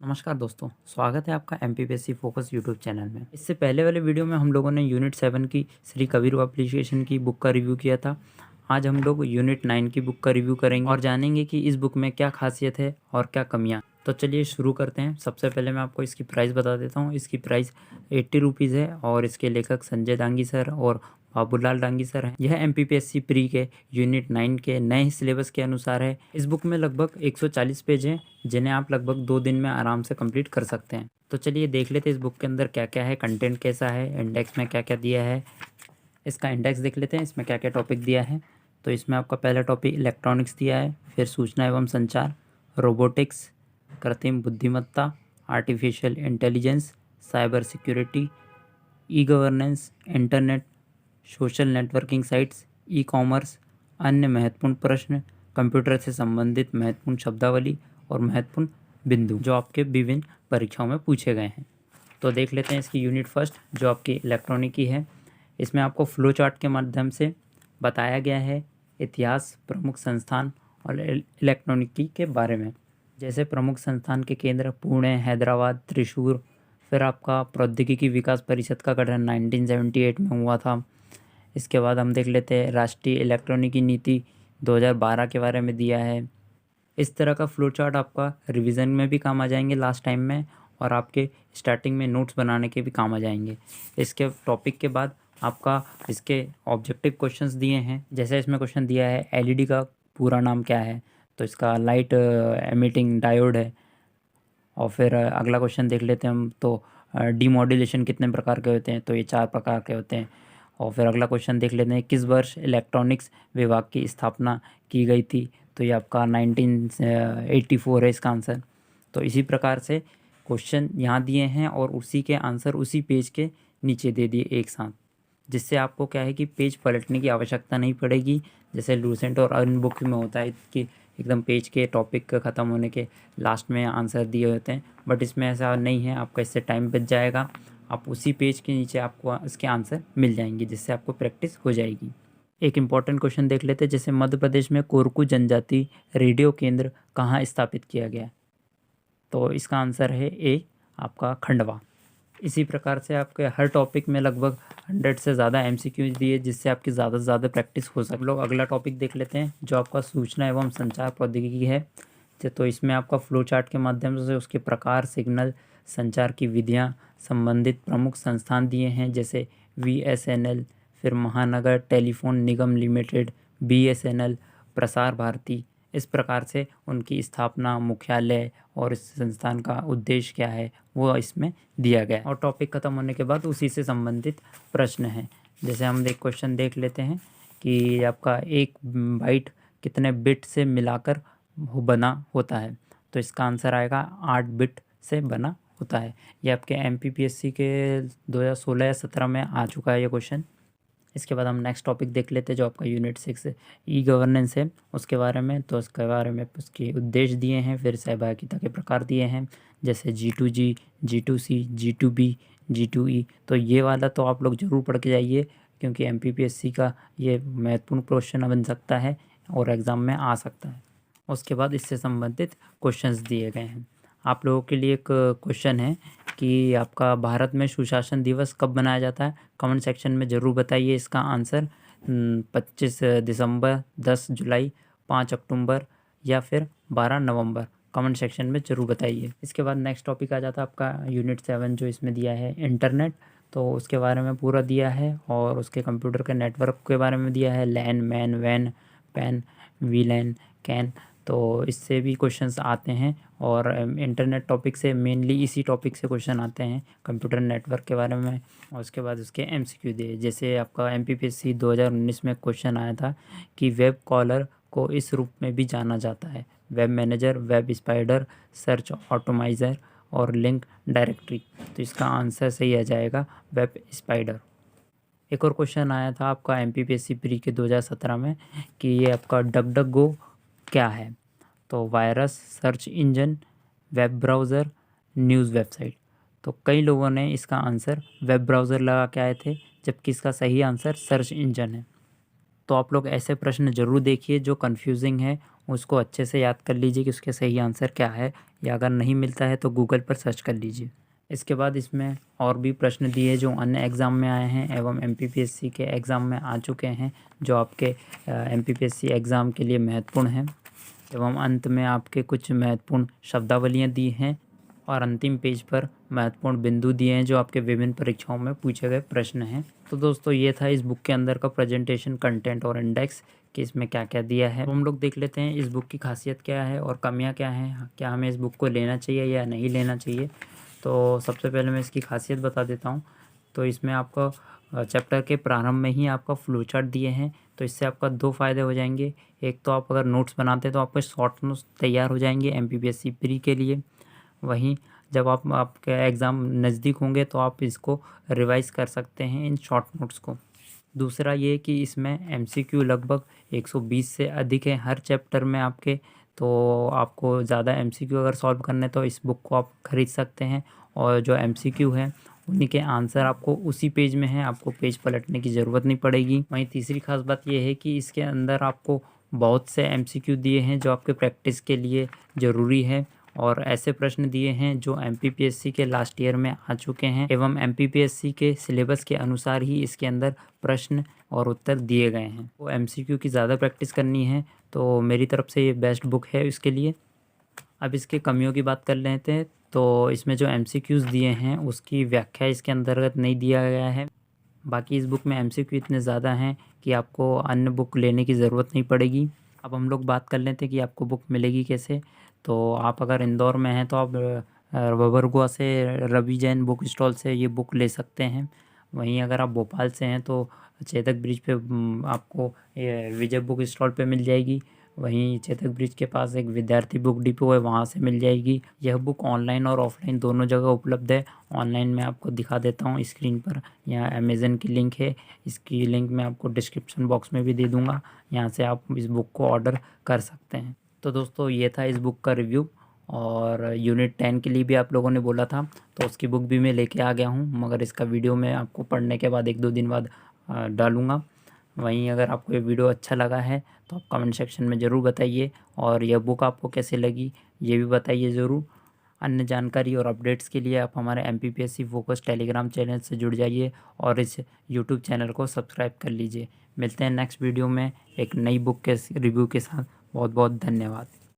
नमस्कार दोस्तों, स्वागत है आपका एमपीपीएससी फोकस यूट्यूब चैनल में। इससे पहले वाले वीडियो में हम लोगों ने यूनिट 7 की श्री कबीर एप्लीकेशन की बुक का रिव्यू किया था। आज हम लोग यूनिट 9 की बुक का रिव्यू करेंगे और जानेंगे कि इस बुक में क्या खासियत है और क्या कमियाँ। तो चलिए शुरू करते हैं। सबसे पहले मैं आपको इसकी प्राइस बता देता हूँ। इसकी प्राइस 80 रुपीज़ है और इसके लेखक संजय डांगी सर और बाबूलाल डांगी सर हैं। यह एमपीपीएससी प्री के यूनिट 9 के नए सिलेबस के अनुसार है। इस बुक में लगभग 140 पेज हैं, जिन्हें आप लगभग 2 दिन में आराम से कंप्लीट कर सकते हैं। तो चलिए देख लेते हैं इस बुक के अंदर क्या क्या है, कंटेंट कैसा है, इंडेक्स में क्या क्या दिया है। इसका इंडेक्स देख लेते हैं, इसमें क्या क्या टॉपिक दिया है। तो इसमें आपका पहला टॉपिक इलेक्ट्रॉनिक्स दिया है, फिर सूचना एवं संचार, रोबोटिक्स, कृत्रिम बुद्धिमत्ता, artificial intelligence, cyber security, e governance, internet, social networking sites, e commerce, अन्य महत्वपूर्ण प्रश्न, कंप्यूटर से संबंधित महत्वपूर्ण शब्दावली और महत्वपूर्ण बिंदु जो आपके विभिन्न परीक्षाओं में पूछे गए हैं। तो देख लेते हैं इसकी यूनिट फर्स्ट जो आपकी इलेक्ट्रॉनिक की है। इसमें आपको फ्लो चार्ट के माध्यम से बताया गया है इतिहास, प्रमुख संस्थान और इलेक्ट्रॉनिकी के बारे में। जैसे प्रमुख संस्थान के केंद्र पुणे, हैदराबाद, त्रिशूर। फिर आपका प्रौद्योगिकी विकास परिषद का गठन 1978 में हुआ था। इसके बाद हम देख लेते हैं राष्ट्रीय इलेक्ट्रॉनिकी नीति 2012 के बारे में दिया है। इस तरह का फ्लो चार्ट आपका रिवीजन में भी काम आ जाएंगे लास्ट टाइम में, और आपके स्टार्टिंग में नोट्स बनाने के भी काम आ जाएंगे। इसके टॉपिक के बाद आपका इसके ऑब्जेक्टिव क्वेश्चंस दिए हैं। जैसे इसमें क्वेश्चन दिया है एलईडी का पूरा नाम क्या है, तो इसका लाइट एमिटिंग डायोड है। और फिर अगला क्वेश्चन देख लेते हैं हम, तो डीमॉड्यूलेशन कितने प्रकार के होते हैं, तो ये 4 प्रकार के होते हैं। और फिर अगला क्वेश्चन देख लेते हैं किस वर्ष इलेक्ट्रॉनिक्स विभाग की स्थापना की गई थी, तो ये आपका 1984 है इसका आंसर। तो इसी प्रकार से क्वेश्चन यहाँ दिए हैं और उसी के आंसर उसी पेज के नीचे दे दिए एक साथ, जिससे आपको क्या है कि पेज पलटने की आवश्यकता नहीं पड़ेगी। जैसे लूसेंट और अर्न बुक में होता है कि एकदम पेज के टॉपिक ख़त्म होने के लास्ट में आंसर दिए होते हैं, बट इसमें ऐसा नहीं है। आपका इससे टाइम बच जाएगा, आप उसी पेज के नीचे आपको इसके आंसर मिल जाएंगे, जिससे आपको प्रैक्टिस हो जाएगी। एक इम्पॉर्टेंट क्वेश्चन देख लेते हैं, जैसे मध्य प्रदेश में कोरकू जनजाति रेडियो केंद्र कहाँ स्थापित किया गया, तो इसका आंसर है ए आपका खंडवा। इसी प्रकार से आपके हर टॉपिक में लगभग 100 से ज़्यादा एमसीक्यूज दिए, जिससे आपकी ज़्यादा से ज़्यादा प्रैक्टिस हो सके। लोग अगला टॉपिक देख लेते हैं जो आपका सूचना एवं संचार प्रौद्योगिकी है। तो इसमें आपका फ्लो चार्ट के माध्यम से उसके प्रकार, सिग्नल संचार की विधियाँ, संबंधित प्रमुख संस्थान दिए हैं, जैसे वीएसएनएल, फिर महानगर टेलीफोन निगम लिमिटेड, बीएसएनएल, प्रसार भारती। इस प्रकार से उनकी स्थापना, मुख्यालय और इस संस्थान का उद्देश्य क्या है वो इसमें दिया गया है। और टॉपिक ख़त्म होने के बाद उसी से संबंधित प्रश्न हैं। जैसे हम क्वेश्चन देख लेते हैं कि आपका एक बाइट कितने बिट से मिलाकर बना होता है, तो इसका आंसर आएगा 8 बिट से बना होता है। ये आपके एमपीपीएससी के 2016 या 17 में आ चुका है ये क्वेश्चन। इसके बाद हम नेक्स्ट टॉपिक देख लेते हैं जो आपका यूनिट 6 ई गवर्नेंस है उसके बारे में। तो उसके बारे में उसके उद्देश्य दिए हैं, फिर सहभागिता के प्रकार दिए हैं, जैसे G2G, G2C, G2B, G2E। तो ये वाला तो आप लोग ज़रूर पढ़ के जाइए, क्योंकि एमपीपीएससी का ये महत्वपूर्ण क्वेश्चन बन सकता है और एग्ज़ाम में आ सकता है। उसके बाद इससे संबंधित क्वेश्चंस दिए गए हैं। आप लोगों के लिए एक क्वेश्चन है कि आपका भारत में सुशासन दिवस कब मनाया जाता है, कमेंट सेक्शन में ज़रूर बताइए। इसका आंसर 25 दिसंबर, 10 जुलाई, 5 अक्टूबर या फिर 12 नवंबर, कमेंट सेक्शन में ज़रूर बताइए। इसके बाद नेक्स्ट टॉपिक आ जाता है आपका यूनिट 7 जो इसमें दिया है इंटरनेट। तो उसके बारे में पूरा दिया है और उसके कंप्यूटर के नेटवर्क के बारे में दिया है, लैन, मैन, वैन, पैन, वीलैन, कैन। तो इससे भी क्वेश्चंस आते हैं और इंटरनेट टॉपिक से मेनली इसी टॉपिक से क्वेश्चन आते हैं कंप्यूटर नेटवर्क के बारे में। और उसके बाद उसके एमसीक्यू दिए, जैसे आपका एमपीपीएससी 2019 में क्वेश्चन आया था कि वेब कॉलर को इस रूप में भी जाना जाता है, web manager, web spider, search atomiser और लिंक डायरेक्टरी। तो इसका आंसर सही आ जाएगा वेब स्पाइडर। एक और क्वेश्चन आया था आपका एमपीपीएससी प्री के 2017 में कि ये आपका डक डक गो क्या है, तो virus, search engine, web browser, news website. तो कई लोगों ने इसका आंसर वेब ब्राउज़र लगा के आए थे, जबकि इसका सही आंसर सर्च इंजन है। तो आप लोग ऐसे प्रश्न ज़रूर देखिए जो कन्फ्यूजिंग है उसको अच्छे से याद कर लीजिए कि उसके सही आंसर क्या है, या अगर नहीं मिलता है तो गूगल पर सर्च कर लीजिए। इसके बाद इसमें और भी प्रश्न दिए जो अन्य एग्ज़ाम में आए हैं एवं एमपीपीएससी के एग्ज़ाम में आ चुके हैं, जो आपके एमपीपीएससी एग्ज़ाम के लिए महत्वपूर्ण हैं। एवं अंत में आपके कुछ महत्वपूर्ण शब्दावलियाँ दी हैं और अंतिम पेज पर महत्वपूर्ण बिंदु दिए हैं जो आपके विभिन्न परीक्षाओं में पूछे गए प्रश्न हैं। तो दोस्तों ये था इस बुक के अंदर का प्रेजेंटेशन, कंटेंट और इंडेक्स कि इसमें क्या क्या दिया है। तो हम लोग देख लेते हैं इस बुक की खासियत क्या है और कमियां क्या हैं, क्या हमें इस बुक को लेना चाहिए या नहीं लेना चाहिए। तो सबसे पहले मैं इसकी खासियत बता देता हूँ। तो इसमें आपको चैप्टर के प्रारंभ में ही आपका फ्लो चार्ट दिए हैं, तो इससे आपका दो फ़ायदे हो जाएंगे। एक तो आप अगर नोट्स बनाते हैं तो आपके शॉर्ट नोट्स तैयार हो जाएंगे एमपीपीएससी प्री के लिए। वहीं जब आपके एग्ज़ाम नज़दीक होंगे तो आप इसको रिवाइज़ कर सकते हैं इन शॉर्ट नोट्स को। दूसरा ये कि इसमें एमसीक्यू लगभग 120 से अधिक है हर चैप्टर में आपके, तो आपको ज़्यादा एमसीक्यू अगर सॉल्व करने तो इस बुक को आप ख़रीद सकते हैं। और जो एमसीक्यू है उन्हीं के आंसर आपको उसी पेज में है, आपको पेज पलटने की ज़रूरत नहीं पड़ेगी। वहीं तीसरी खास बात यह है कि इसके अंदर आपको बहुत से एमसीक्यू दिए हैं जो आपके प्रैक्टिस के लिए ज़रूरी है, और ऐसे प्रश्न दिए हैं जो एमपीपीएससी के लास्ट ईयर में आ चुके हैं एवं एमपीपीएससी के सिलेबस के अनुसार ही इसके अंदर प्रश्न और उत्तर दिए गए हैं। वो एमसीक्यू की ज़्यादा प्रैक्टिस करनी है तो मेरी तरफ से ये बेस्ट बुक है इसके लिए। अब इसके कमियों की बात कर लेते हैं। तो इसमें जो एमसीक्यूज़ दिए हैं उसकी व्याख्या इसके अंतर्गत नहीं दिया गया है। बाकी इस बुक में एमसीक्यू इतने ज़्यादा हैं कि आपको अन्य बुक लेने की ज़रूरत नहीं पड़ेगी। अब हम लोग बात कर लेते हैं कि आपको बुक मिलेगी कैसे। तो आप अगर इंदौर में हैं तो आप वबरगुआ से रवि जैन बुक स्टॉल से ये बुक ले सकते हैं। वहीं अगर आप भोपाल से हैं तो चेतक ब्रिज पे आपको ये विजय बुक स्टॉल पे मिल जाएगी। वहीं चेतक ब्रिज के पास एक विद्यार्थी बुक डिपो है, वहाँ से मिल जाएगी। यह बुक ऑनलाइन और ऑफलाइन दोनों जगह उपलब्ध है। ऑनलाइन मैं आपको दिखा देता हूँ स्क्रीन पर, यहाँ अमेज़न की लिंक है, इसकी लिंक मैं आपको डिस्क्रिप्शन बॉक्स में भी दे दूँगा, यहाँ से आप इस बुक को ऑर्डर कर सकते हैं। तो दोस्तों ये था इस बुक का रिव्यू। और यूनिट 10 के लिए भी आप लोगों ने बोला था तो उसकी बुक भी मैं लेके आ गया हूँ, मगर इसका वीडियो मैं आपको पढ़ने के बाद 1-2 दिन बाद डालूँगा। वहीं अगर आपको ये वीडियो अच्छा लगा है तो आप कमेंट सेक्शन में ज़रूर बताइए, और यह बुक आपको कैसे लगी ये भी बताइए ज़रूर। अन्य जानकारी और अपडेट्स के लिए आप हमारे एमपीपीएससी फोकस टेलीग्राम चैनल से जुड़ जाइए और इस यूट्यूब चैनल को सब्सक्राइब कर लीजिए। मिलते हैं नेक्स्ट वीडियो में एक नई बुक के रिव्यू के साथ। बहुत बहुत धन्यवाद।